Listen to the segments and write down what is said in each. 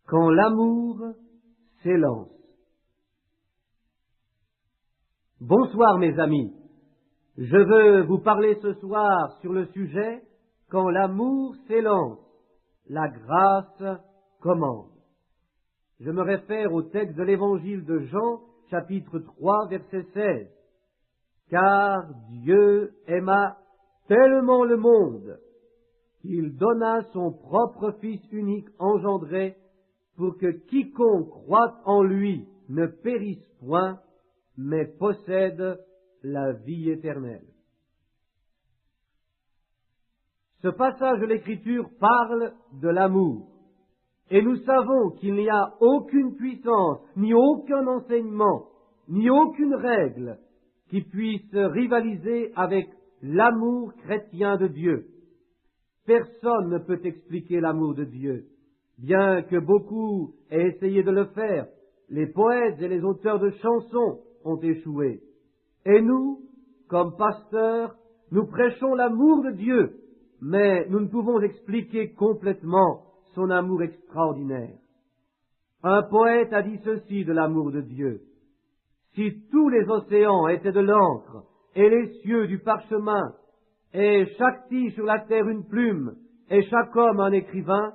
quand l'amour s'élance. Bonsoir mes amis, je veux vous parler ce soir sur le sujet « Quand l'amour s'élance, la grâce commande ». Je me réfère au texte de l'évangile de Jean, chapitre 3, verset 16. « Car Dieu aima tellement le monde qu'il donna son propre Fils unique engendré pour que quiconque croit en lui ne périsse point, mais possède la vie éternelle. » Ce passage de l'Écriture parle de l'amour, et nous savons qu'il n'y a aucune puissance, ni aucun enseignement, ni aucune règle qui puisse rivaliser avec l'amour chrétien de Dieu. Personne ne peut expliquer l'amour de Dieu, bien que beaucoup aient essayé de le faire. Les poètes et les auteurs de chansons ont échoué. Et nous, comme pasteurs, nous prêchons l'amour de Dieu, mais nous ne pouvons expliquer complètement son amour extraordinaire. Un poète a dit ceci de l'amour de Dieu. « Si tous les océans étaient de l'encre, et les cieux du parchemin, et chaque tige sur la terre une plume, et chaque homme un écrivain,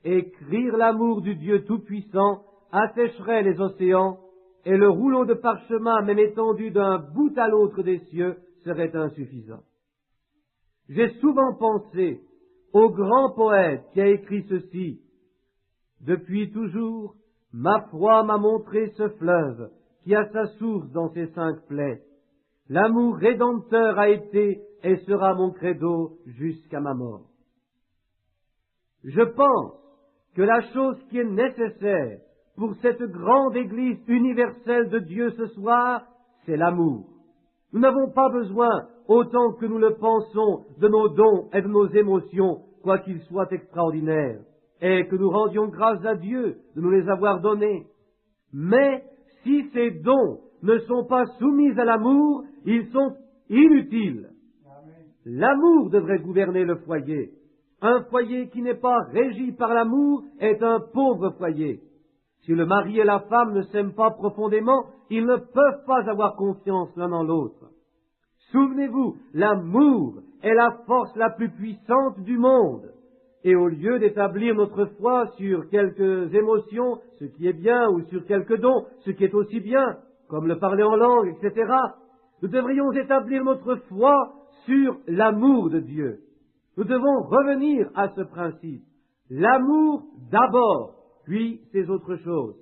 écrire l'amour du Dieu Tout-Puissant assécherait les océans, et le rouleau de parchemin, même étendu d'un bout à l'autre des cieux, serait insuffisant. » J'ai souvent pensé au grand poète qui a écrit ceci. « Depuis toujours, ma foi m'a montré ce fleuve qui a sa source dans ses 5 plaies. L'amour rédempteur a été et sera mon credo jusqu'à ma mort. » Je pense que la chose qui est nécessaire pour cette grande Église universelle de Dieu ce soir, c'est l'amour. Nous n'avons pas besoin, autant que nous le pensons, de nos dons et de nos émotions, quoiqu'ils soient extraordinaires, et que nous rendions grâce à Dieu de nous les avoir donnés. Mais si ces dons ne sont pas soumis à l'amour, ils sont inutiles. L'amour devrait gouverner le foyer. Un foyer qui n'est pas régi par l'amour est un pauvre foyer. Si le mari et la femme ne s'aiment pas profondément, ils ne peuvent pas avoir confiance l'un en l'autre. Souvenez-vous, l'amour est la force la plus puissante du monde. Et au lieu d'établir notre foi sur quelques émotions, ce qui est bien, ou sur quelques dons, ce qui est aussi bien, comme le parler en langue, etc., nous devrions établir notre foi sur l'amour de Dieu. Nous devons revenir à ce principe. L'amour d'abord, puis ces autres choses.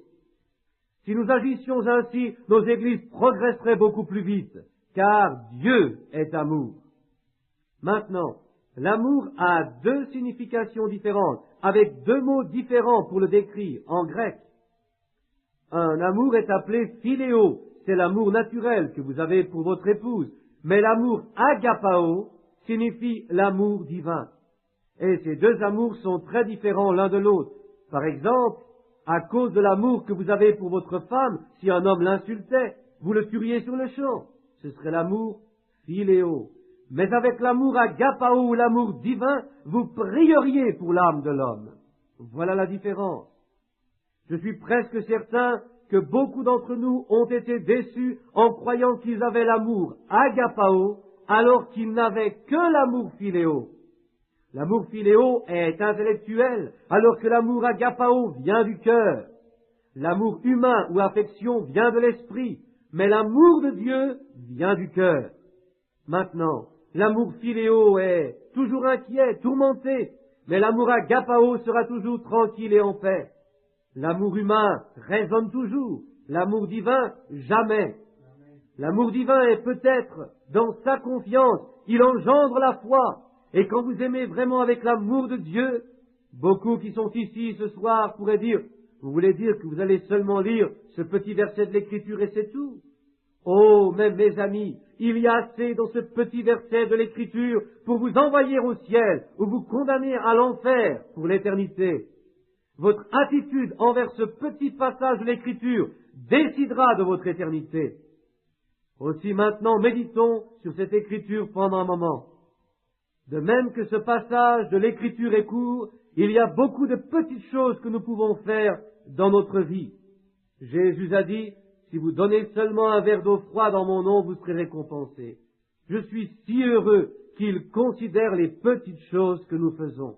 Si nous agissions ainsi, nos églises progresseraient beaucoup plus vite, car Dieu est amour. Maintenant, l'amour a 2 significations différentes, avec 2 mots différents pour le décrire en grec. Un amour est appelé philéo, c'est l'amour naturel que vous avez pour votre épouse, mais l'amour agapao signifie l'amour divin. Et ces 2 amours sont très différents l'un de l'autre. Par exemple, à cause de l'amour que vous avez pour votre femme, si un homme l'insultait, vous le tueriez sur le champ. Ce serait l'amour philéo. Mais avec l'amour agapao ou l'amour divin, vous prieriez pour l'âme de l'homme. Voilà la différence. Je suis presque certain que beaucoup d'entre nous ont été déçus en croyant qu'ils avaient l'amour agapao alors qu'ils n'avaient que l'amour philéo. L'amour philéo est intellectuel, alors que l'amour agapao vient du cœur. L'amour humain ou affection vient de l'esprit, mais l'amour de Dieu vient du cœur. Maintenant, l'amour philéo est toujours inquiet, tourmenté, mais l'amour agapao sera toujours tranquille et en paix. L'amour humain raisonne toujours, l'amour divin jamais. L'amour divin est peut-être dans sa confiance, il engendre la foi. Et quand vous aimez vraiment avec l'amour de Dieu, beaucoup qui sont ici ce soir pourraient dire, vous voulez dire que vous allez seulement lire ce petit verset de l'Écriture et c'est tout? Oh, mais mes amis, il y a assez dans ce petit verset de l'Écriture pour vous envoyer au ciel ou vous condamner à l'enfer pour l'éternité. Votre attitude envers ce petit passage de l'Écriture décidera de votre éternité. Aussi maintenant, méditons sur cette Écriture pendant un moment. De même que ce passage de l'Écriture est court, il y a beaucoup de petites choses que nous pouvons faire dans notre vie. Jésus a dit, si vous donnez seulement un verre d'eau froide en mon nom, vous serez récompensés. Je suis si heureux qu'il considère les petites choses que nous faisons.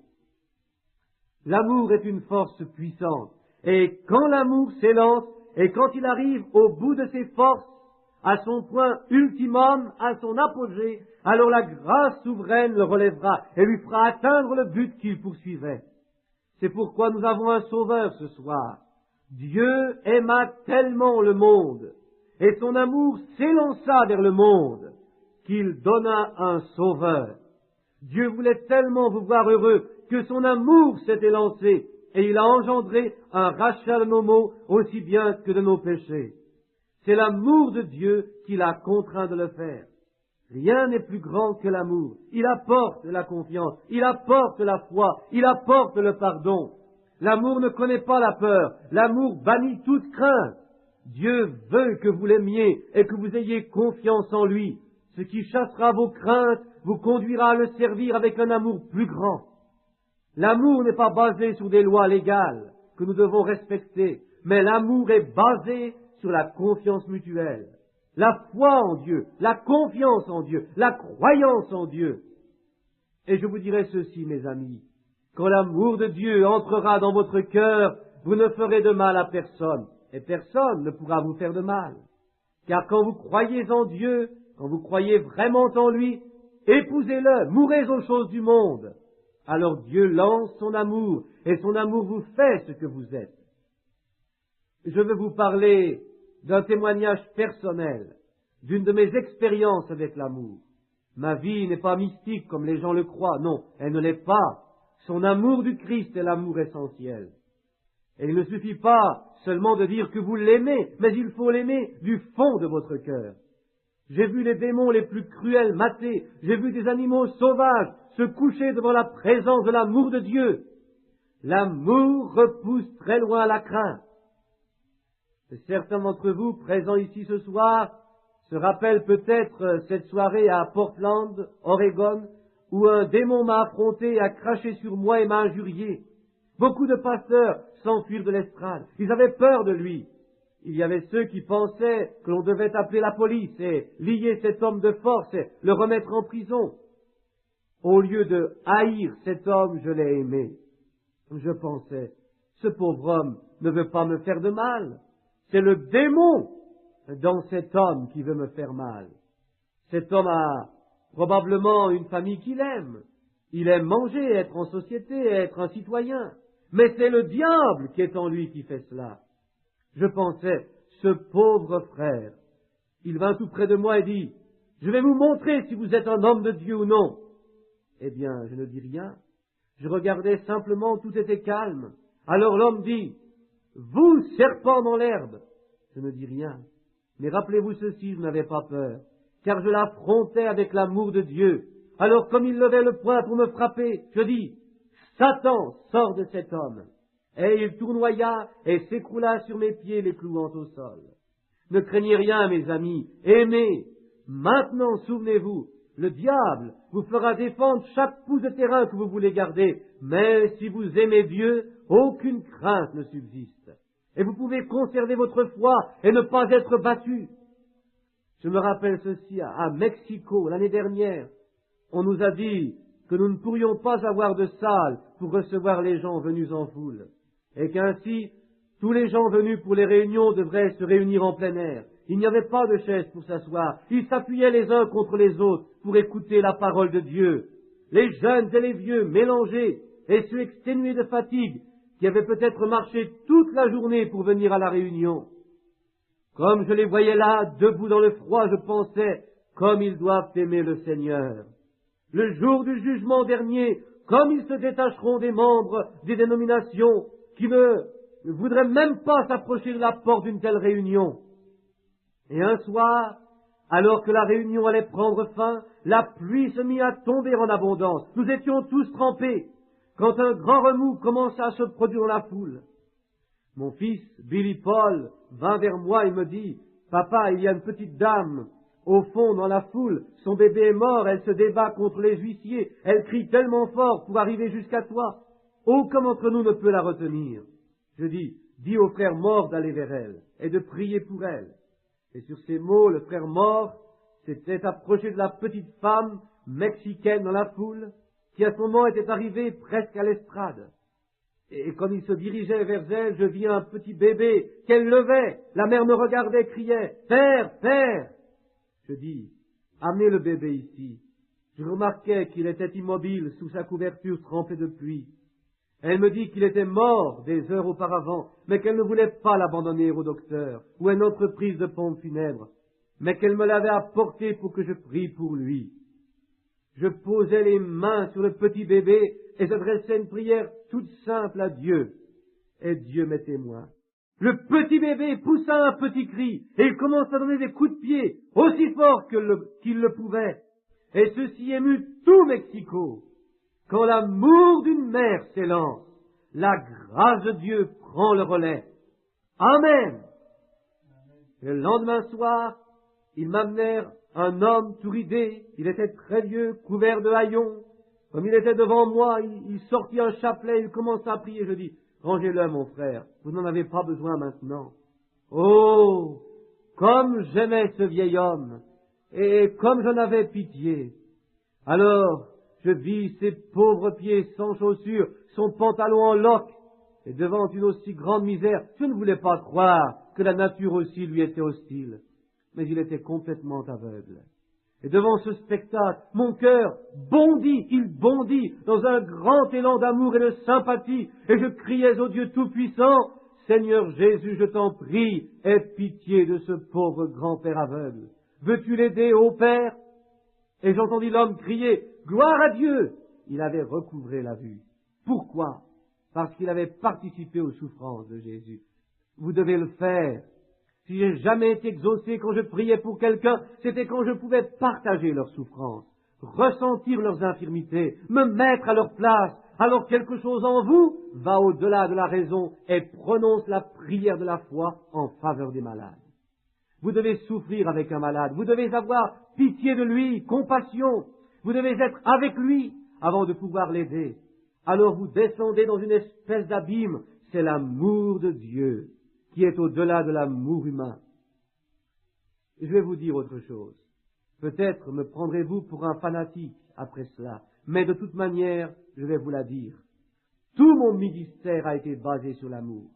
L'amour est une force puissante, et quand l'amour s'élance, et quand il arrive au bout de ses forces, à son point ultimum, à son apogée, alors la grâce souveraine le relèvera et lui fera atteindre le but qu'il poursuivait. C'est pourquoi nous avons un Sauveur ce soir. Dieu aima tellement le monde, et son amour s'élança vers le monde, qu'il donna un Sauveur. Dieu voulait tellement vous voir heureux que son amour s'est élancé, et il a engendré un rachat de nos maux aussi bien que de nos péchés. C'est l'amour de Dieu qui l'a contraint de le faire. Rien n'est plus grand que l'amour. Il apporte la confiance, il apporte la foi, il apporte le pardon. L'amour ne connaît pas la peur, l'amour bannit toute crainte. Dieu veut que vous l'aimiez et que vous ayez confiance en lui. Ce qui chassera vos craintes vous conduira à le servir avec un amour plus grand. L'amour n'est pas basé sur des lois légales que nous devons respecter, mais l'amour est basé sur la confiance mutuelle, la foi en Dieu, la confiance en Dieu, la croyance en Dieu. Et je vous dirai ceci, mes amis, quand l'amour de Dieu entrera dans votre cœur, vous ne ferez de mal à personne, et personne ne pourra vous faire de mal. Car quand vous croyez en Dieu, quand vous croyez vraiment en lui, épousez-le, mourrez aux choses du monde. Alors Dieu lance son amour, et son amour vous fait ce que vous êtes. Je veux vous parler d'un témoignage personnel, d'une de mes expériences avec l'amour. Ma vie n'est pas mystique comme les gens le croient, non, elle ne l'est pas. Son amour du Christ est l'amour essentiel. Et il ne suffit pas seulement de dire que vous l'aimez, mais il faut l'aimer du fond de votre cœur. J'ai vu les démons les plus cruels mater, j'ai vu des animaux sauvages se coucher devant la présence de l'amour de Dieu. L'amour repousse très loin la crainte. Certains d'entre vous, présents ici ce soir, se rappellent peut-être cette soirée à Portland, Oregon, où un démon m'a affronté et a craché sur moi et m'a injurié. Beaucoup de pasteurs s'enfuirent de l'estrade. Ils avaient peur de lui. Il y avait ceux qui pensaient que l'on devait appeler la police et lier cet homme de force et le remettre en prison. Au lieu de haïr cet homme, je l'ai aimé. Je pensais, ce pauvre homme ne veut pas me faire de mal. C'est le démon dans cet homme qui veut me faire mal. Cet homme a probablement une famille qu'il aime. Il aime manger, être en société, être un citoyen. Mais c'est le diable qui est en lui qui fait cela. Je pensais, ce pauvre frère, il vint tout près de moi et dit, « Je vais vous montrer si vous êtes un homme de Dieu ou non. » Eh bien, je ne dis rien. Je regardais simplement, tout était calme. Alors l'homme dit, « Vous, serpent dans l'herbe !» Je ne dis rien. Mais rappelez-vous ceci, je n'avais pas peur, car je l'affrontais avec l'amour de Dieu. Alors comme il levait le poing pour me frapper, je dis, « Satan, sors de cet homme !» Et il tournoya et s'écroula sur mes pieds, les clouant au sol. Ne craignez rien, mes amis, aimez. Maintenant, souvenez-vous, le diable vous fera défendre chaque pouce de terrain que vous voulez garder, mais si vous aimez Dieu, aucune crainte ne subsiste. Et vous pouvez conserver votre foi et ne pas être battu. Je me rappelle ceci à Mexico, l'année dernière. On nous a dit que nous ne pourrions pas avoir de salle pour recevoir les gens venus en foule, et qu'ainsi, tous les gens venus pour les réunions devraient se réunir en plein air. Il n'y avait pas de chaise pour s'asseoir. Ils s'appuyaient les uns contre les autres pour écouter la parole de Dieu. Les jeunes et les vieux mélangés, et ceux exténués de fatigue, qui avaient peut-être marché toute la journée pour venir à la réunion. Comme je les voyais là, debout dans le froid, je pensais, comme ils doivent aimer le Seigneur. Le jour du jugement dernier, comme ils se détacheront des membres des dénominations qui ne voudraient même pas s'approcher de la porte d'une telle réunion. Et un soir, alors que la réunion allait prendre fin, la pluie se mit à tomber en abondance. Nous étions tous trempés, quand un grand remous commença à se produire dans la foule. Mon fils, Billy Paul, vint vers moi et me dit, « Papa, il y a une petite dame au fond dans la foule, son bébé est mort, elle se débat contre les huissiers, elle crie tellement fort pour arriver jusqu'à toi. » Aucun d'entre nous ne peut la retenir. Je dis au frère mort d'aller vers elle et de prier pour elle. Et sur ces mots, le frère mort s'était approché de la petite femme mexicaine dans la foule, qui à ce moment était arrivée presque à l'estrade. Et comme il se dirigeait vers elle, je vis un petit bébé qu'elle levait. La mère me regardait, criait « Père, Père !» Je dis « Amenez le bébé ici. » Je remarquais qu'il était immobile sous sa couverture trempée de pluie. Elle me dit qu'il était mort des heures auparavant, mais qu'elle ne voulait pas l'abandonner au docteur ou à une entreprise de pompe funèbre, mais qu'elle me l'avait apporté pour que je prie pour lui. Je posais les mains sur le petit bébé et j'adressais une prière toute simple à Dieu. Et Dieu m'est témoin. Le petit bébé poussa un petit cri et il commença à donner des coups de pied aussi fort qu'il le pouvait. Et ceci émut tout Mexico. Quand l'amour d'une mère s'élance, la grâce de Dieu prend le relais. Amen. Le lendemain soir, ils m'amenèrent un homme tout ridé. Il était très vieux, couvert de haillons. Comme il était devant moi, il sortit un chapelet, il commença à prier. Je dis, rangez-le, mon frère, vous n'en avez pas besoin maintenant. Oh, comme j'aimais ce vieil homme, et comme j'en avais pitié. Alors, je vis ses pauvres pieds sans chaussures, son pantalon en loques, et devant une aussi grande misère, je ne voulais pas croire que la nature aussi lui était hostile. Mais il était complètement aveugle. Et devant ce spectacle, mon cœur bondit, il bondit dans un grand élan d'amour et de sympathie, et je criais au Dieu Tout-Puissant, Seigneur Jésus, je t'en prie, aie pitié de ce pauvre grand-père aveugle. Veux-tu l'aider, ô Père? Et j'entendis l'homme crier, gloire à Dieu! Il avait recouvré la vue. Pourquoi? Parce qu'il avait participé aux souffrances de Jésus. Vous devez le faire. Si j'ai jamais été exaucé quand je priais pour quelqu'un, c'était quand je pouvais partager leurs souffrances, ressentir leurs infirmités, me mettre à leur place. Alors quelque chose en vous va au-delà de la raison et prononce la prière de la foi en faveur des malades. Vous devez souffrir avec un malade, vous devez avoir pitié de lui, compassion, vous devez être avec lui avant de pouvoir l'aider. Alors vous descendez dans une espèce d'abîme, c'est l'amour de Dieu qui est au-delà de l'amour humain. Je vais vous dire autre chose. Peut-être me prendrez-vous pour un fanatique après cela, mais de toute manière, je vais vous la dire. Tout mon ministère a été basé sur l'amour.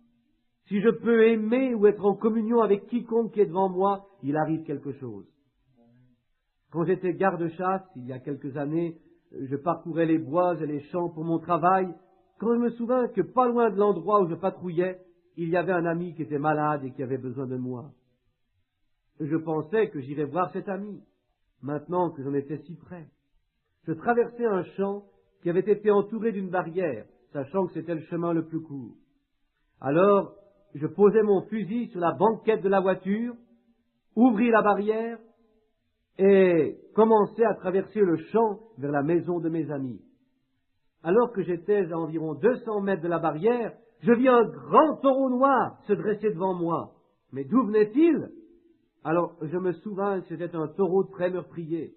Si je peux aimer ou être en communion avec quiconque qui est devant moi, il arrive quelque chose. Quand j'étais garde-chasse, il y a quelques années, je parcourais les bois et les champs pour mon travail. Quand je me souviens que pas loin de l'endroit où je patrouillais, il y avait un ami qui était malade et qui avait besoin de moi. Je pensais que j'irais voir cet ami, maintenant que j'en étais si près. Je traversais un champ qui avait été entouré d'une barrière, sachant que c'était le chemin le plus court. Alors, je posai mon fusil sur la banquette de la voiture, ouvris la barrière et commençai à traverser le champ vers la maison de mes amis. Alors que j'étais à environ 200 mètres de la barrière, je vis un grand taureau noir se dresser devant moi. Mais d'où venait-il? Alors je me souvins que c'était un taureau très meurtrier,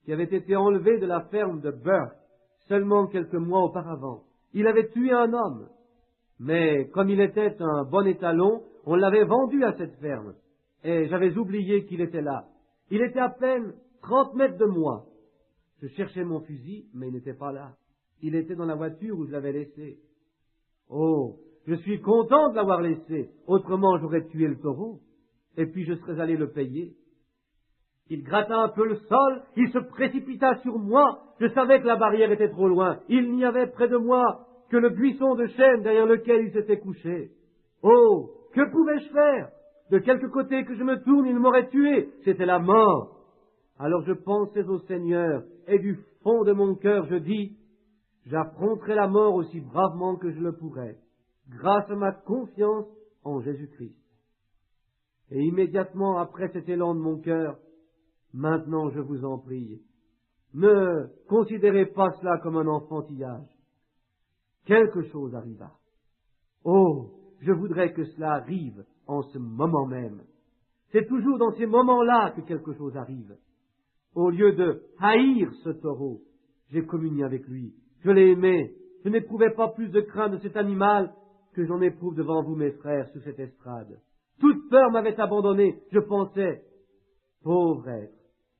qui avait été enlevé de la ferme de Burke seulement quelques mois auparavant. Il avait tué un homme, mais comme il était un bon étalon, on l'avait vendu à cette ferme, et j'avais oublié qu'il était là. Il était à peine 30 mètres de moi. Je cherchais mon fusil, mais il n'était pas là. Il était dans la voiture où je l'avais laissé. Oh, je suis content de l'avoir laissé, autrement j'aurais tué le taureau, et puis je serais allé le payer. Il gratta un peu le sol, il se précipita sur moi, je savais que la barrière était trop loin, il n'y avait près de moi que le buisson de chêne derrière lequel il s'était couché. Oh, que pouvais-je faire? De quelque côté que je me tourne, il m'aurait tué, c'était la mort. Alors je pensais au Seigneur, et du fond de mon cœur je dis, j'affronterai la mort aussi bravement que je le pourrai, grâce à ma confiance en Jésus-Christ. Et immédiatement après cet élan de mon cœur, maintenant je vous en prie, ne considérez pas cela comme un enfantillage. Quelque chose arriva. Oh, je voudrais que cela arrive en ce moment même. C'est toujours dans ces moments-là que quelque chose arrive. Au lieu de haïr ce taureau, j'ai communié avec lui. Je l'ai aimé je n'éprouvais pas plus de crainte de cet animal que j'en éprouve devant vous, mes frères, sur cette estrade. Toute peur m'avait abandonné. Je pensais, pauvre être,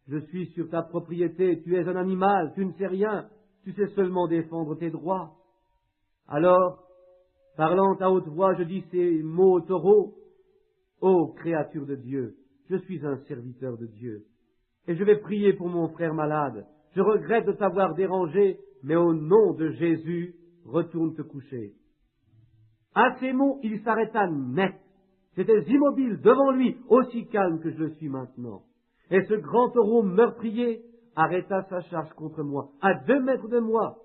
je suis sur ta propriété, tu es un animal, tu ne sais rien, tu sais seulement défendre tes droits. Alors, parlant à haute voix, je dis ces mots au taureau. Ô créature de Dieu, je suis un serviteur de Dieu, et je vais prier pour mon frère malade. Je regrette de t'avoir dérangé, mais au nom de Jésus, retourne te coucher. À ces mots, il s'arrêta net. J'étais immobile devant lui, aussi calme que je le suis maintenant. Et ce grand taureau meurtrier arrêta sa charge contre moi, à 2 mètres de moi.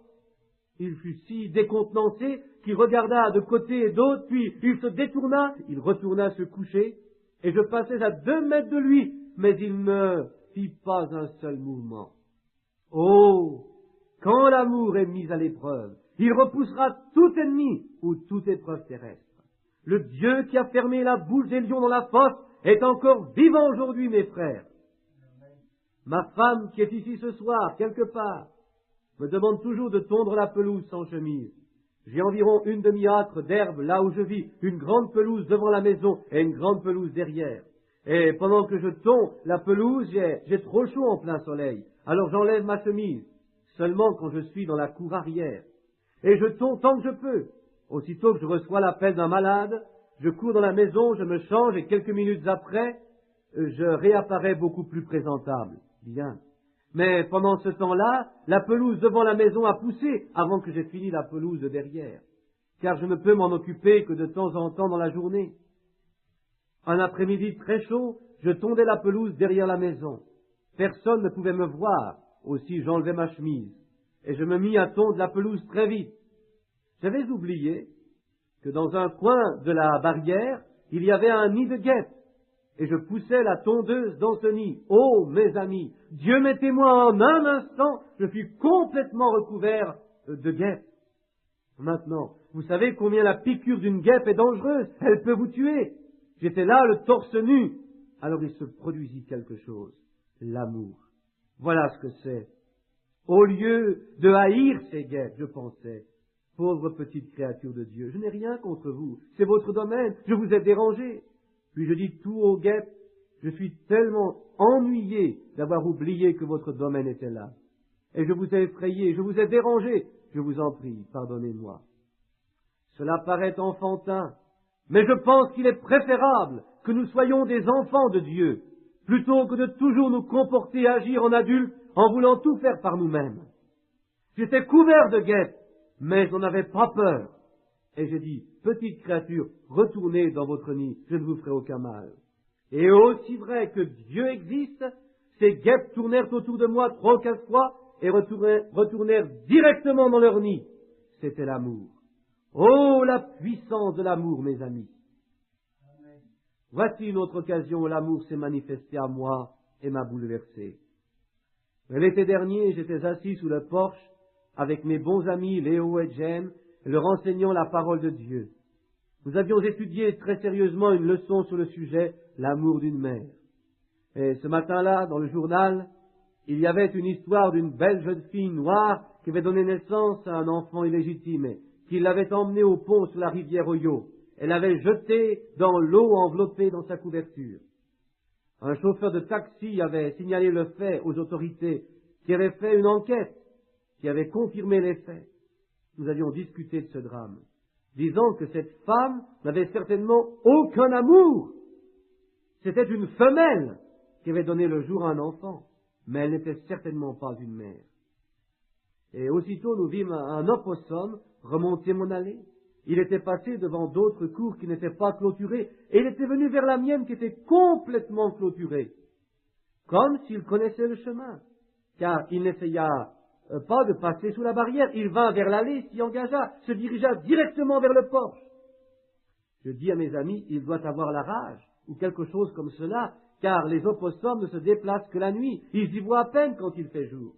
Il fut si décontenancé qu'il regarda de côté et d'autre, puis il se détourna, il retourna se coucher, et je passais à 2 mètres de lui, mais il ne fit pas un seul mouvement. Oh, quand l'amour est mis à l'épreuve, il repoussera tout ennemi ou toute épreuve terrestre. Le Dieu qui a fermé la bouche des lions dans la fosse est encore vivant aujourd'hui, mes frères. Ma femme, qui est ici ce soir, quelque part, me demande toujours de tondre la pelouse sans chemise. J'ai environ 1 demi-acre d'herbe là où je vis, une grande pelouse devant la maison et une grande pelouse derrière. Et pendant que je tonds la pelouse, j'ai trop chaud en plein soleil. Alors j'enlève ma chemise, seulement quand je suis dans la cour arrière. Et je tonds tant que je peux. Aussitôt que je reçois l'appel d'un malade, je cours dans la maison, je me change et quelques minutes après, je réapparais beaucoup plus présentable. Bien. Mais pendant ce temps-là, la pelouse devant la maison a poussé avant que j'aie fini la pelouse de derrière. Car je ne peux m'en occuper que de temps en temps dans la journée. Un après-midi très chaud, je tondais la pelouse derrière la maison. Personne ne pouvait me voir, aussi j'enlevais ma chemise. Et je me mis à tondre la pelouse très vite. J'avais oublié que dans un coin de la barrière, il y avait un nid de guêpes. Et je poussais la tondeuse dans ce nid. Oh, mes amis, Dieu m'est témoin, en un instant, je fus complètement recouvert de guêpes. Maintenant, vous savez combien la piqûre d'une guêpe est dangereuse. Elle peut vous tuer. J'étais là, le torse nu. Alors il se produisit quelque chose. L'amour. Voilà ce que c'est. Au lieu de haïr ces guêpes, je pensais, pauvre petite créature de Dieu, je n'ai rien contre vous. C'est votre domaine. Je vous ai dérangé. Puis je dis tout aux guêpes, je suis tellement ennuyé d'avoir oublié que votre domaine était là. Et je vous ai effrayé, je vous ai dérangé. Je vous en prie, pardonnez-moi. Cela paraît enfantin, mais je pense qu'il est préférable que nous soyons des enfants de Dieu, plutôt que de toujours nous comporter et agir en adultes en voulant tout faire par nous-mêmes. J'étais couvert de guêpes, mais je n'en avais pas peur. Et j'ai dit, petite créature, retournez dans votre nid, je ne vous ferai aucun mal. Et aussi vrai que Dieu existe, ces guêpes tournèrent autour de moi 3 ou 4 fois et retournèrent directement dans leur nid. C'était l'amour. Oh, la puissance de l'amour, mes amis. Amen. Voici une autre occasion où l'amour s'est manifesté à moi et m'a bouleversé. L'été dernier, j'étais assis sous le porche avec mes bons amis Léo et Jen, leur enseignant la parole de Dieu. Nous avions étudié très sérieusement une leçon sur le sujet, l'amour d'une mère. Et ce matin-là, dans le journal, il y avait une histoire d'une belle jeune fille noire qui avait donné naissance à un enfant illégitime et qui l'avait emmené au pont sur la rivière Oyo. Elle l'avait jeté dans l'eau enveloppée dans sa couverture. Un chauffeur de taxi avait signalé le fait aux autorités qui avaient fait une enquête, qui avait confirmé les faits. Nous avions discuté de ce drame, disant que cette femme n'avait certainement aucun amour. C'était une femelle qui avait donné le jour à un enfant, mais elle n'était certainement pas une mère. Et aussitôt nous vîmes un opossum remonter mon allée. Il était passé devant d'autres cours qui n'étaient pas clôturées, et il était venu vers la mienne qui était complètement clôturée, comme s'il connaissait le chemin, car il n'essaya pas de passer sous la barrière. Il vint vers l'allée, s'y engagea, se dirigea directement vers le porche. Je dis à mes amis, il doit avoir la rage, ou quelque chose comme cela, car les opossums ne se déplacent que la nuit. Ils y voient à peine quand il fait jour.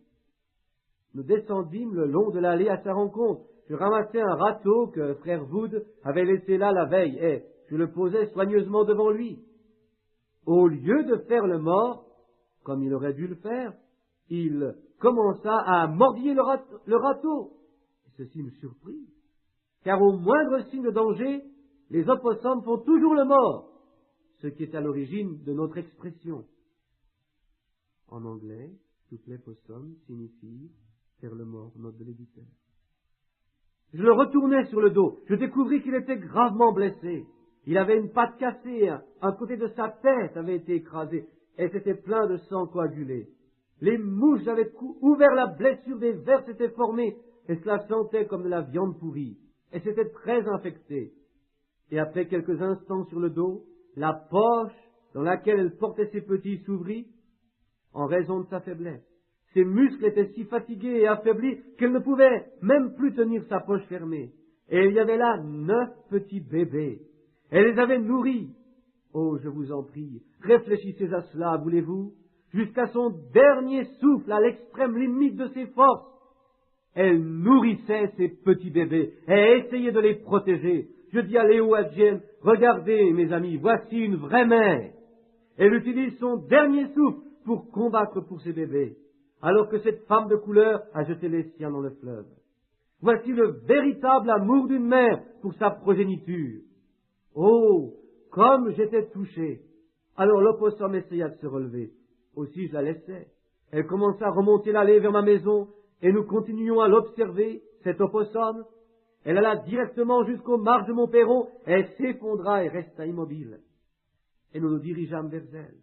Nous descendîmes le long de l'allée à sa rencontre. Je ramassai un râteau que frère Wood avait laissé là la veille, et je le posai soigneusement devant lui. Au lieu de faire le mort, comme il aurait dû le faire, il commença à mordiller le râteau. Ceci me surprit, car au moindre signe de danger, les opossums font toujours le mort, ce qui est à l'origine de notre expression. En anglais, to play possum signifie faire le mort, note de l'éditeur. Je le retournai sur le dos. Je découvris qu'il était gravement blessé. Il avait une patte cassée, un côté de sa tête avait été écrasé, et c'était plein de sang coagulé. Les mouches avaient ouvert la blessure, des vers s'étaient formés, et cela sentait comme de la viande pourrie, et c'était très infecté. Et après quelques instants sur le dos, la poche dans laquelle elle portait ses petits s'ouvrit, en raison de sa faiblesse. Ses muscles étaient si fatigués et affaiblis qu'elle ne pouvait même plus tenir sa poche fermée. Et il y avait là 9 petits bébés. Elle les avait nourris. Oh, je vous en prie, réfléchissez à cela, voulez-vous, jusqu'à son dernier souffle, à l'extrême limite de ses forces. Elle nourrissait ses petits bébés et essayait de les protéger. Je dis à Léo, à Jen, regardez, mes amis, voici une vraie mère. Elle utilise son dernier souffle pour combattre pour ses bébés, alors que cette femme de couleur a jeté les siens dans le fleuve. Voici le véritable amour d'une mère pour sa progéniture. Oh, comme j'étais touché. Alors l'opossum essaya de se relever. Aussi je la laissai. Elle commença à remonter l'allée vers ma maison, et nous continuions à l'observer, cet opossum. Elle alla directement jusqu'aux marges de mon perron, et elle s'effondra et resta immobile. Et nous nous dirigeâmes vers elle.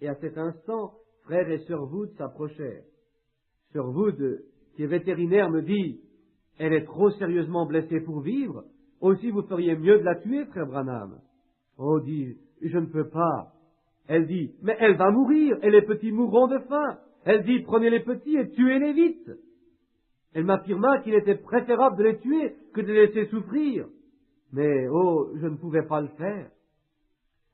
Et à cet instant, frère et sœur Wood s'approchèrent. Sœur Wood, qui est vétérinaire, me dit, « Elle est trop sérieusement blessée pour vivre. Aussi vous feriez mieux de la tuer, frère Branham. » Oh, dis, je ne peux pas. Elle dit, « Mais elle va mourir, et les petits mourront de faim. » Elle dit, « Prenez les petits et tuez-les vite. » Elle m'affirma qu'il était préférable de les tuer que de les laisser souffrir. Mais, oh, je ne pouvais pas le faire.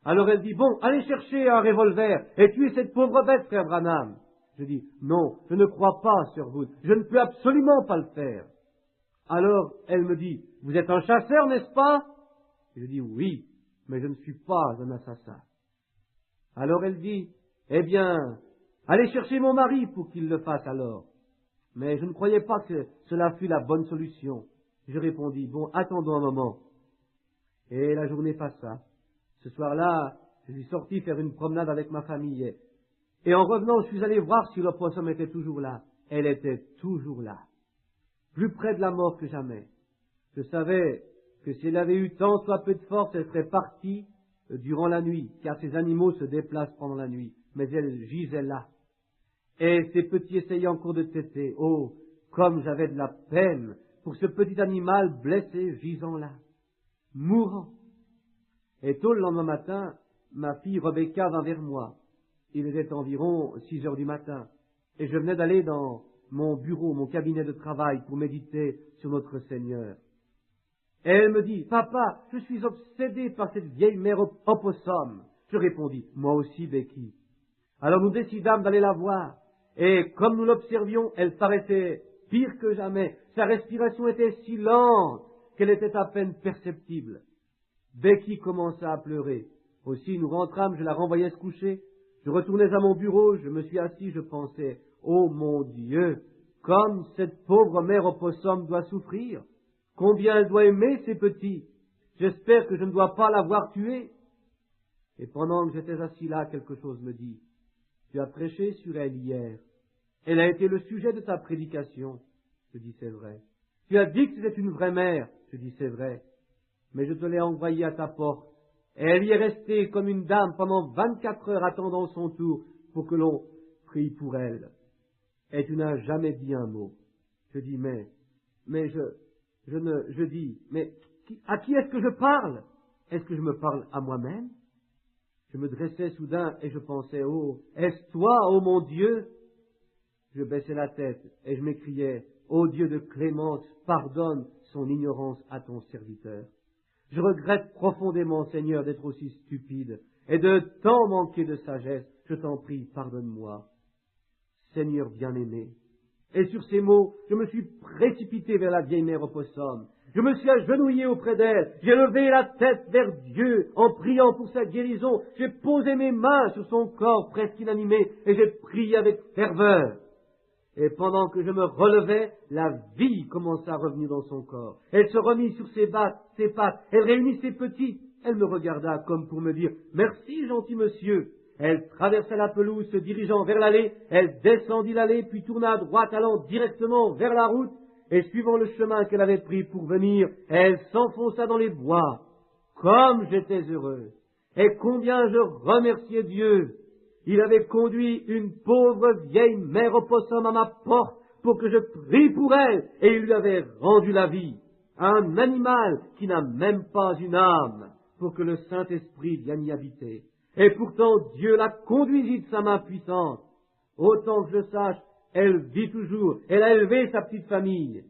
Alors elle dit, bon, allez chercher un revolver et tuez cette pauvre bête, frère Branham. Je dis, non, je ne crois pas, sœur Wood, je ne peux absolument pas le faire. Alors elle me dit, vous êtes un chasseur, n'est-ce pas? Je dis, oui, mais je ne suis pas un assassin. Alors elle dit, eh bien, allez chercher mon mari pour qu'il le fasse alors. Mais je ne croyais pas que cela fût la bonne solution. Je répondis, bon, attendons un moment. Et la journée passa. Ce soir-là, je suis sorti faire une promenade avec ma famille. Et en revenant, je suis allé voir si l'opossum était toujours là. Elle était toujours là. Plus près de la mort que jamais. Je savais que si elle avait eu tant soit peu de force, elle serait partie durant la nuit, car ces animaux se déplacent pendant la nuit. Mais elle gisait là. Et ces petits essayaient encore de téter. Oh, comme j'avais de la peine pour ce petit animal blessé gisant là, mourant. Et tôt le lendemain matin, ma fille Rebecca vint vers moi. Il était environ 6 heures du matin, et je venais d'aller dans mon bureau, mon cabinet de travail, pour méditer sur notre Seigneur. Et elle me dit, « Papa, je suis obsédé par cette vieille mère opossum. » Je répondis, « Moi aussi, Becky. » Alors nous décidâmes d'aller la voir, et comme nous l'observions, elle paraissait pire que jamais. Sa respiration était si lente qu'elle était à peine perceptible. Becky commença à pleurer. Aussi, nous rentrâmes, je la renvoyai se coucher. Je retournais à mon bureau, je me suis assis, je pensais, « Oh mon Dieu, comme cette pauvre mère opossum doit souffrir. Combien elle doit aimer ses petits. J'espère que je ne dois pas l'avoir tuée. » Et pendant que j'étais assis là, quelque chose me dit, « Tu as prêché sur elle hier. Elle a été le sujet de ta prédication. » Je dis, « C'est vrai. » « Tu as dit que c'était une vraie mère. » Je dis, « C'est vrai. » Mais je te l'ai envoyée à ta porte. Et elle y est restée comme une dame pendant 24 heures attendant son tour pour que l'on prie pour elle. Et tu n'as jamais dit un mot. Je dis, mais je dis, mais à qui est-ce que je parle? Est-ce que je me parle à moi-même? Je me dressais soudain et je pensais, oh, est-ce toi, oh mon Dieu? Je baissais la tête et je m'écriais, ô Dieu de clémence, pardonne son ignorance à ton serviteur. Je regrette profondément, Seigneur, d'être aussi stupide et de tant manquer de sagesse. Je t'en prie, pardonne-moi. Seigneur bien-aimé. Et sur ces mots, je me suis précipité vers la vieille mère opossum. Je me suis agenouillé auprès d'elle. J'ai levé la tête vers Dieu en priant pour sa guérison. J'ai posé mes mains sur son corps presque inanimé et j'ai prié avec ferveur. Et pendant que je me relevais, la vie commença à revenir dans son corps. Elle se remit sur ses pattes, elle réunit ses petits. Elle me regarda comme pour me dire « Merci, gentil monsieur ». Elle traversa la pelouse, se dirigeant vers l'allée. Elle descendit l'allée, puis tourna à droite, allant directement vers la route. Et suivant le chemin qu'elle avait pris pour venir, elle s'enfonça dans les bois. Comme j'étais heureux, et combien je remerciais Dieu. Il avait conduit une pauvre vieille mère opossum à ma porte pour que je prie pour elle, et il lui avait rendu la vie. Un animal qui n'a même pas une âme, pour que le Saint-Esprit vienne y habiter. Et pourtant Dieu la conduisit de sa main puissante. Autant que je sache, elle vit toujours, elle a élevé sa petite famille.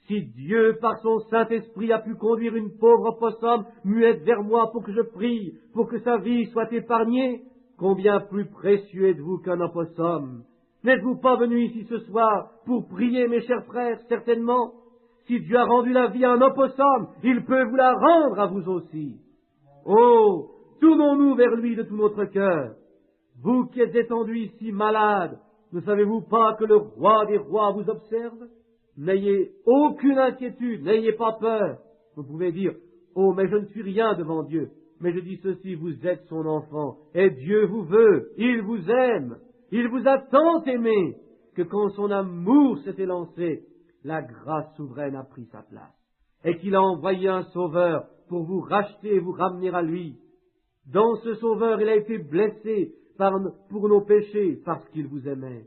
Si Dieu, par son Saint-Esprit, a pu conduire une pauvre opossum muette vers moi pour que je prie, pour que sa vie soit épargnée, combien plus précieux êtes-vous qu'un opossum? N'êtes-vous pas venus ici ce soir pour prier, mes chers frères, certainement? Si Dieu a rendu la vie à un opossum, il peut vous la rendre à vous aussi. Oh, tournons-nous vers lui de tout notre cœur. Vous qui êtes étendus ici malades, ne savez-vous pas que le roi des rois vous observe? N'ayez aucune inquiétude, n'ayez pas peur. Vous pouvez dire, oh, mais je ne suis rien devant Dieu. Mais je dis ceci, vous êtes son enfant, et Dieu vous veut, il vous aime, il vous a tant aimé, que quand son amour s'est élancé, la grâce souveraine a pris sa place, et qu'il a envoyé un sauveur pour vous racheter et vous ramener à lui. Dans ce sauveur, il a été blessé pour nos péchés, parce qu'il vous aimait.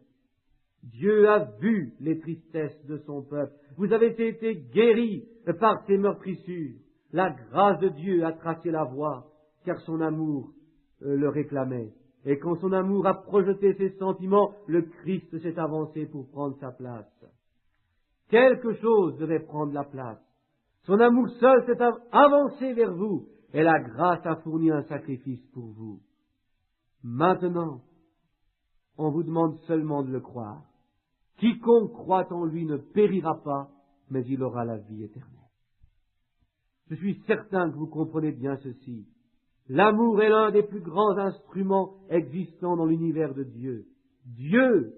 Dieu a vu les tristesses de son peuple. Vous avez été guéris par ses meurtrissures. La grâce de Dieu a tracé la voie, car son amour le réclamait. Et quand son amour a projeté ses sentiments, le Christ s'est avancé pour prendre sa place. Quelque chose devait prendre la place. Son amour seul s'est avancé vers vous, et la grâce a fourni un sacrifice pour vous. Maintenant, on vous demande seulement de le croire. Quiconque croit en lui ne périra pas, mais il aura la vie éternelle. Je suis certain que vous comprenez bien ceci. L'amour est l'un des plus grands instruments existants dans l'univers de Dieu. Dieu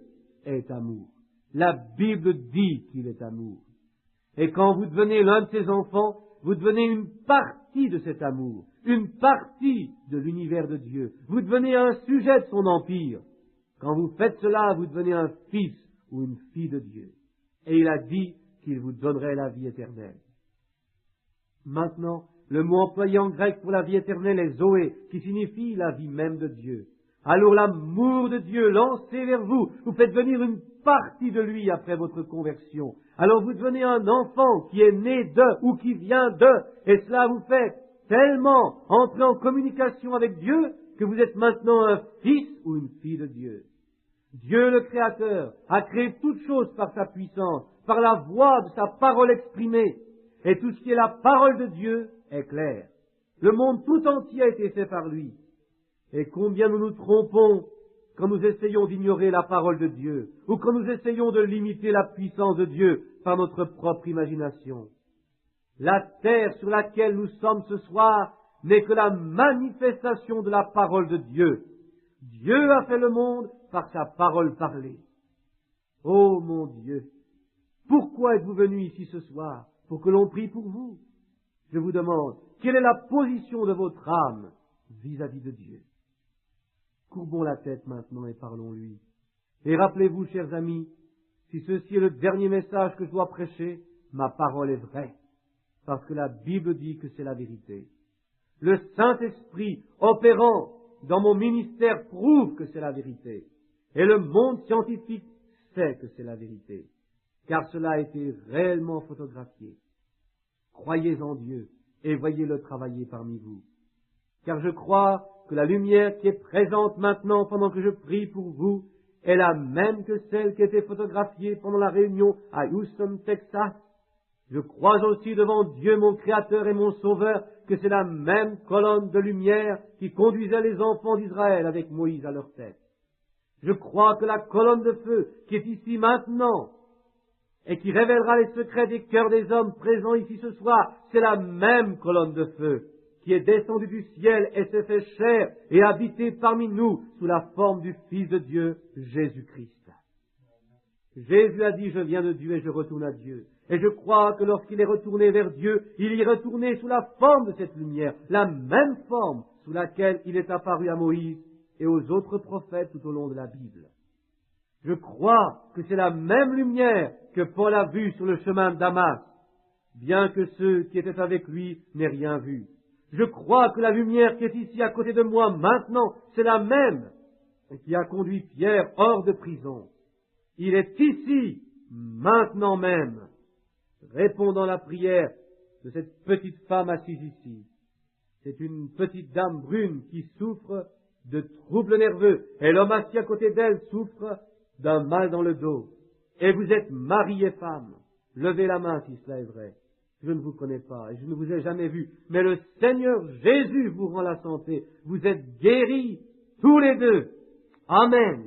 est amour. La Bible dit qu'il est amour. Et quand vous devenez l'un de ses enfants, vous devenez une partie de cet amour, une partie de l'univers de Dieu. Vous devenez un sujet de son empire. Quand vous faites cela, vous devenez un fils ou une fille de Dieu. Et il a dit qu'il vous donnerait la vie éternelle. Maintenant, le mot employé en grec pour la vie éternelle est Zoé, qui signifie la vie même de Dieu. Alors l'amour de Dieu lancé vers vous, vous faites venir une partie de lui après votre conversion. Alors vous devenez un enfant qui est né de ou qui vient de, et cela vous fait tellement entrer en communication avec Dieu que vous êtes maintenant un fils ou une fille de Dieu. Dieu le Créateur a créé toutes choses par sa puissance, par la voix de sa parole exprimée. Et tout ce qui est la parole de Dieu est clair. Le monde tout entier a été fait par lui. Et combien nous nous trompons quand nous essayons d'ignorer la parole de Dieu, ou quand nous essayons de limiter la puissance de Dieu par notre propre imagination. La terre sur laquelle nous sommes ce soir n'est que la manifestation de la parole de Dieu. Dieu a fait le monde par sa parole parlée. Oh mon Dieu, pourquoi êtes-vous venus ici ce soir? Pour que l'on prie pour vous. Je vous demande, quelle est la position de votre âme vis-à-vis de Dieu? Courbons la tête maintenant et parlons-lui. Et rappelez-vous, chers amis, si ceci est le dernier message que je dois prêcher, ma parole est vraie, parce que la Bible dit que c'est la vérité. Le Saint-Esprit opérant dans mon ministère prouve que c'est la vérité. Et le monde scientifique sait que c'est la vérité, car cela a été réellement photographié. Croyez en Dieu et voyez-le travailler parmi vous. Car je crois que la lumière qui est présente maintenant pendant que je prie pour vous est la même que celle qui était photographiée pendant la réunion à Houston, Texas. Je crois aussi devant Dieu mon Créateur et mon Sauveur que c'est la même colonne de lumière qui conduisait les enfants d'Israël avec Moïse à leur tête. Je crois que la colonne de feu qui est ici maintenant et qui révélera les secrets des cœurs des hommes présents ici ce soir, c'est la même colonne de feu qui est descendue du ciel et s'est fait chair et habité parmi nous sous la forme du Fils de Dieu, Jésus-Christ. Jésus a dit, je viens de Dieu et je retourne à Dieu. Et je crois que lorsqu'il est retourné vers Dieu, il y est retourné sous la forme de cette lumière, la même forme sous laquelle il est apparu à Moïse et aux autres prophètes tout au long de la Bible. Je crois que c'est la même lumière que Paul a vue sur le chemin de Damas, bien que ceux qui étaient avec lui n'aient rien vu. Je crois que la lumière qui est ici à côté de moi maintenant, c'est la même qui a conduit Pierre hors de prison. Il est ici, maintenant même, répondant à la prière de cette petite femme assise ici. C'est une petite dame brune qui souffre de troubles nerveux, et l'homme assis à côté d'elle souffre d'un mal dans le dos. Et vous êtes mari et femme. Levez la main si cela est vrai. Je ne vous connais pas et je ne vous ai jamais vu, mais le Seigneur Jésus vous rend la santé. Vous êtes guéris tous les deux. Amen.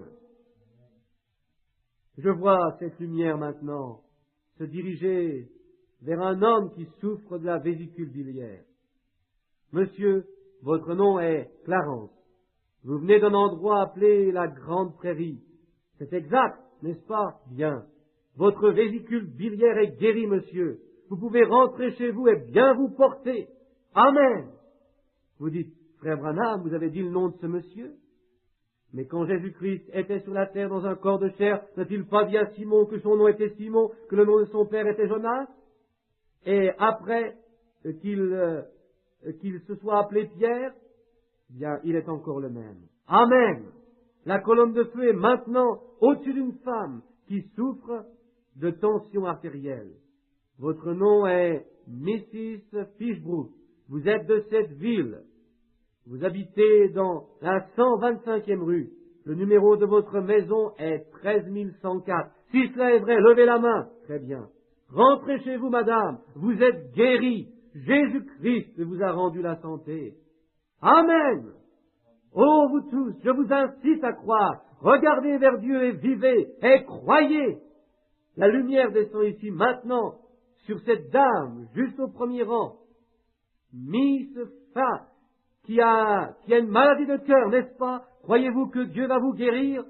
Je vois cette lumière maintenant se diriger vers un homme qui souffre de la vésicule biliaire. Monsieur, votre nom est Clarence. Vous venez d'un endroit appelé la Grande Prairie. C'est exact, n'est-ce pas? Bien. Votre vésicule biliaire est guérie, monsieur. Vous pouvez rentrer chez vous et bien vous porter. Amen. Vous dites, frère Branham, vous avez dit le nom de ce monsieur? Mais quand Jésus-Christ était sur la terre dans un corps de chair, n'a-t-il pas dit à Simon que son nom était Simon, que le nom de son père était Jonas? Et après qu'il se soit appelé Pierre, bien, il est encore le même. Amen. La colonne de feu est maintenant au-dessus d'une femme qui souffre de tension artérielle. Votre nom est Mrs. Fishbrook. Vous êtes de cette ville. Vous habitez dans la 125e rue. Le numéro de votre maison est 13104. Si cela est vrai, levez la main. Très bien. Rentrez chez vous, madame. Vous êtes guérie. Jésus-Christ vous a rendu la santé. Amen. Oh, vous tous, je vous incite à croire. Regardez vers Dieu et vivez et croyez. La lumière descend ici maintenant sur cette dame, juste au premier rang. Miss Fa, qui a une maladie de cœur, n'est-ce pas? Croyez-vous que Dieu va vous guérir?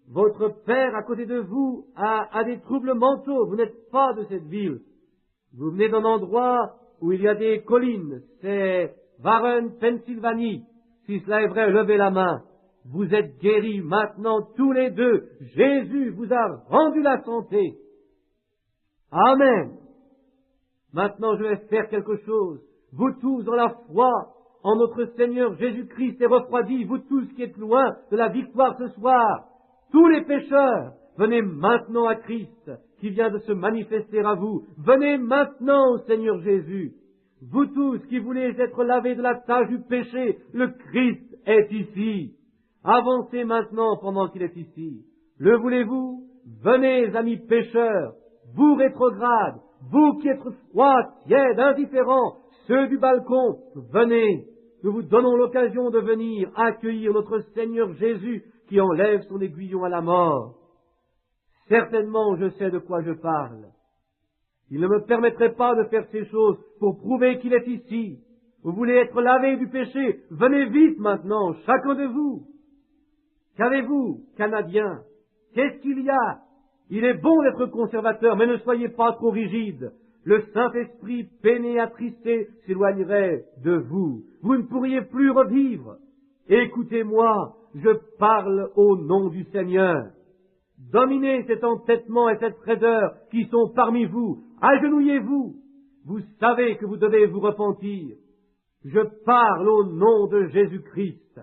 Votre père à côté de vous a des troubles mentaux. Vous n'êtes pas de cette ville. Vous venez d'un endroit où il y a des collines. C'est Warren, Pennsylvanie. Si cela est vrai, levez la main. Vous êtes guéris maintenant tous les deux. Jésus vous a rendu la santé. Amen. Maintenant, je vais faire quelque chose. Vous tous, dans la foi en notre Seigneur Jésus-Christ et refroidis, vous tous qui êtes loin de la victoire ce soir, tous les pécheurs, venez maintenant à Christ qui vient de se manifester à vous. Venez maintenant au Seigneur Jésus. Vous tous qui voulez être lavés de la tache du péché, le Christ est ici. Avancez maintenant pendant qu'il est ici. Le voulez-vous? Venez, amis pécheurs, vous rétrogrades, vous qui êtes froids, tièdes, indifférents, ceux du balcon, venez. Nous vous donnons l'occasion de venir accueillir notre Seigneur Jésus qui enlève son aiguillon à la mort. Certainement, je sais de quoi je parle. Il ne me permettrait pas de faire ces choses pour prouver qu'il est ici. Vous voulez être lavés du péché? Venez vite maintenant, chacun de vous. Qu'avez-vous, Canadiens? Qu'est-ce qu'il y a? Il est bon d'être conservateur, mais ne soyez pas trop rigide. Le Saint-Esprit, peiné, attristé, s'éloignerait de vous. Vous ne pourriez plus revivre. Écoutez-moi, je parle au nom du Seigneur. Dominez cet entêtement et cette raideur qui sont parmi vous. Agenouillez-vous. Vous savez que vous devez vous repentir. Je parle au nom de Jésus-Christ.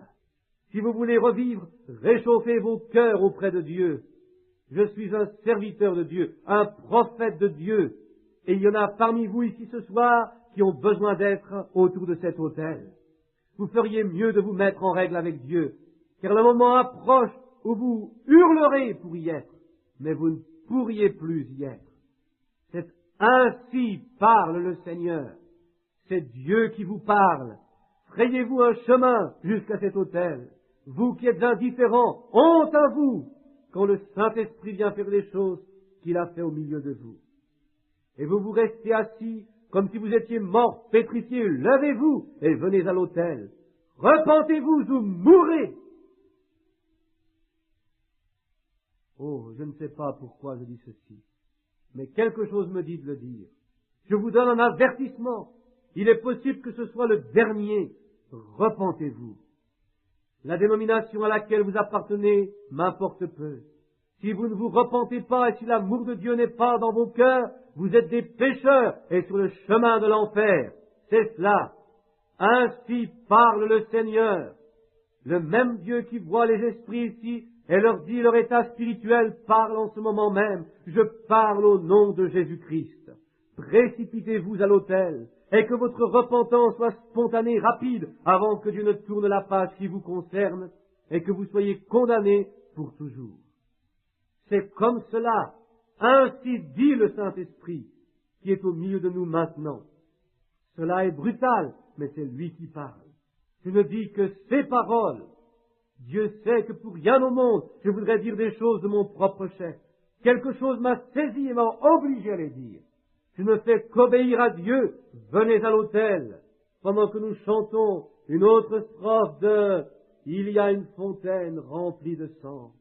Si vous voulez revivre, réchauffez vos cœurs auprès de Dieu. Je suis un serviteur de Dieu, un prophète de Dieu. Et il y en a parmi vous ici ce soir qui ont besoin d'être autour de cet autel. Vous feriez mieux de vous mettre en règle avec Dieu, car le moment approche où vous hurlerez pour y être, mais vous ne pourriez plus y être. C'est ainsi parle le Seigneur. C'est Dieu qui vous parle. Frayez-vous un chemin jusqu'à cet autel. Vous qui êtes indifférents, honte à vous quand le Saint-Esprit vient faire les choses qu'il a fait au milieu de vous. Et vous restez assis comme si vous étiez morts, pétrifiés. Levez-vous et venez à l'autel. Repentez-vous ou mourrez. Oh, je ne sais pas pourquoi je dis ceci, mais quelque chose me dit de le dire. Je vous donne un avertissement. Il est possible que ce soit le dernier. Repentez-vous. La dénomination à laquelle vous appartenez m'importe peu. Si vous ne vous repentez pas et si l'amour de Dieu n'est pas dans vos cœurs, vous êtes des pécheurs et sur le chemin de l'enfer. C'est cela. Ainsi parle le Seigneur. Le même Dieu qui voit les esprits ici et leur dit leur état spirituel parle en ce moment même. Je parle au nom de Jésus-Christ. Précipitez-vous à l'autel et que votre repentance soit spontanée, rapide, avant que Dieu ne tourne la page qui vous concerne et que vous soyez condamnés pour toujours. C'est comme cela. Ainsi dit le Saint-Esprit qui est au milieu de nous maintenant. Cela est brutal, mais c'est lui qui parle. Je ne dis que ces paroles. Dieu sait que pour rien au monde, je voudrais dire des choses de mon propre chef. Quelque chose m'a saisi et m'a obligé à les dire. Je ne fais qu'obéir à Dieu. Venez à l'autel, pendant que nous chantons une autre strophe de « Il y a une fontaine remplie de sang ».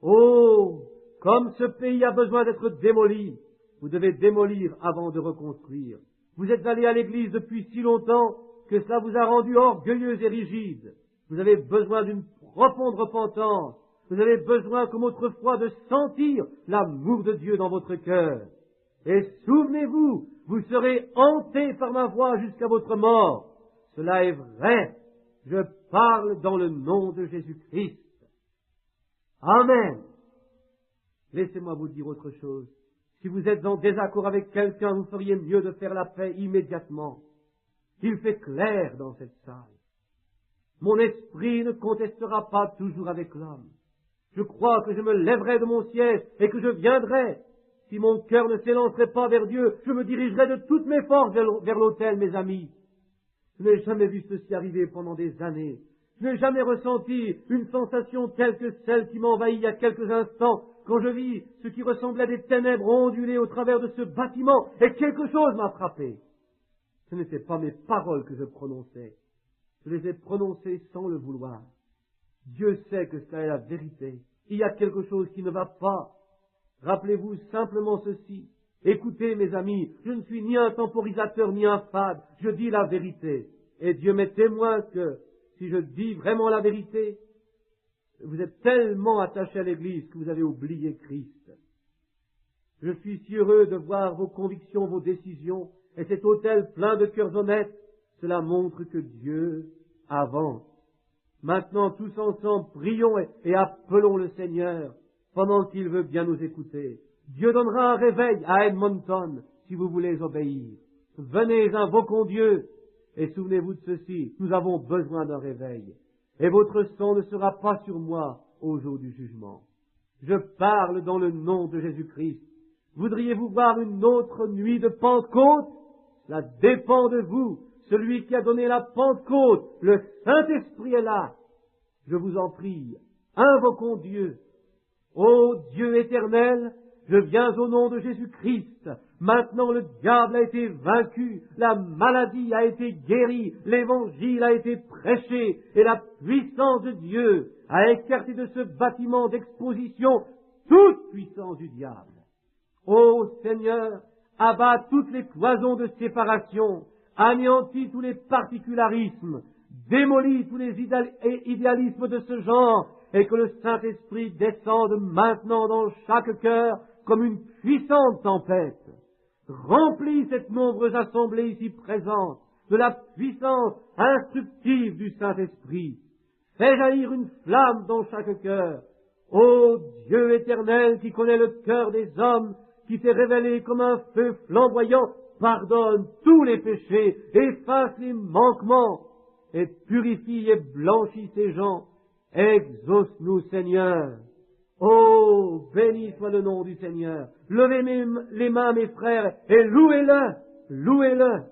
Oh, comme ce pays a besoin d'être démoli, vous devez démolir avant de reconstruire. Vous êtes allé à l'église depuis si longtemps que cela vous a rendu orgueilleux et rigide. Vous avez besoin d'une profonde repentance. Vous avez besoin, comme autrefois, de sentir l'amour de Dieu dans votre cœur. Et souvenez-vous, vous serez hantés par ma voix jusqu'à votre mort. Cela est vrai. Je parle dans le nom de Jésus-Christ. Amen. Laissez-moi vous dire autre chose. Si vous êtes en désaccord avec quelqu'un, vous feriez mieux de faire la paix immédiatement. Il fait clair dans cette salle. Mon esprit ne contestera pas toujours avec l'homme. Je crois que je me lèverai de mon siège et que je viendrai. Si mon cœur ne s'élancerait pas vers Dieu, je me dirigerai de toutes mes forces vers l'autel, mes amis. Je n'ai jamais vu ceci arriver pendant des années. Je n'ai jamais ressenti une sensation telle que celle qui m'envahit il y a quelques instants quand je vis ce qui ressemblait à des ténèbres onduler au travers de ce bâtiment et quelque chose m'a frappé. Ce n'étaient pas mes paroles que je prononçais. Je les ai prononcées sans le vouloir. Dieu sait que cela est la vérité. Il y a quelque chose qui ne va pas. Rappelez-vous simplement ceci. Écoutez, mes amis, je ne suis ni un temporisateur ni un fade. Je dis la vérité. Et Dieu m'est témoin que si je dis vraiment la vérité, vous êtes tellement attachés à l'Église que vous avez oublié Christ. Je suis si heureux de voir vos convictions, vos décisions, et cet autel plein de cœurs honnêtes. Cela montre que Dieu avance. Maintenant, tous ensemble, prions et appelons le Seigneur pendant qu'il veut bien nous écouter. Dieu donnera un réveil à Edmonton si vous voulez obéir. Venez, invoquons Dieu. Et souvenez-vous de ceci, nous avons besoin d'un réveil. Et votre sang ne sera pas sur moi au jour du jugement. Je parle dans le nom de Jésus-Christ. Voudriez-vous voir une autre nuit de Pentecôte? Cela dépend de vous. Celui qui a donné la Pentecôte, le Saint-Esprit est là. Je vous en prie, invoquons Dieu. Ô Dieu éternel, je viens au nom de Jésus-Christ. Maintenant le diable a été vaincu, la maladie a été guérie, l'évangile a été prêché, et la puissance de Dieu a écarté de ce bâtiment d'exposition toute puissance du diable. Ô Seigneur, abat toutes les cloisons de séparation, anéantit tous les particularismes, démolit tous les idéalismes de ce genre, et que le Saint-Esprit descende maintenant dans chaque cœur comme une puissante tempête. Remplis cette nombreuse assemblée ici présente de la puissance instructive du Saint-Esprit. Fais jaillir une flamme dans chaque cœur. Ô Dieu éternel qui connaît le cœur des hommes, qui t'est révélé comme un feu flamboyant, pardonne tous les péchés, efface les manquements, et purifie et blanchis ces gens. Exauce-nous, Seigneur. Oh, béni soit le nom du Seigneur. Levez les mains, mes frères, et louez-le, louez-le.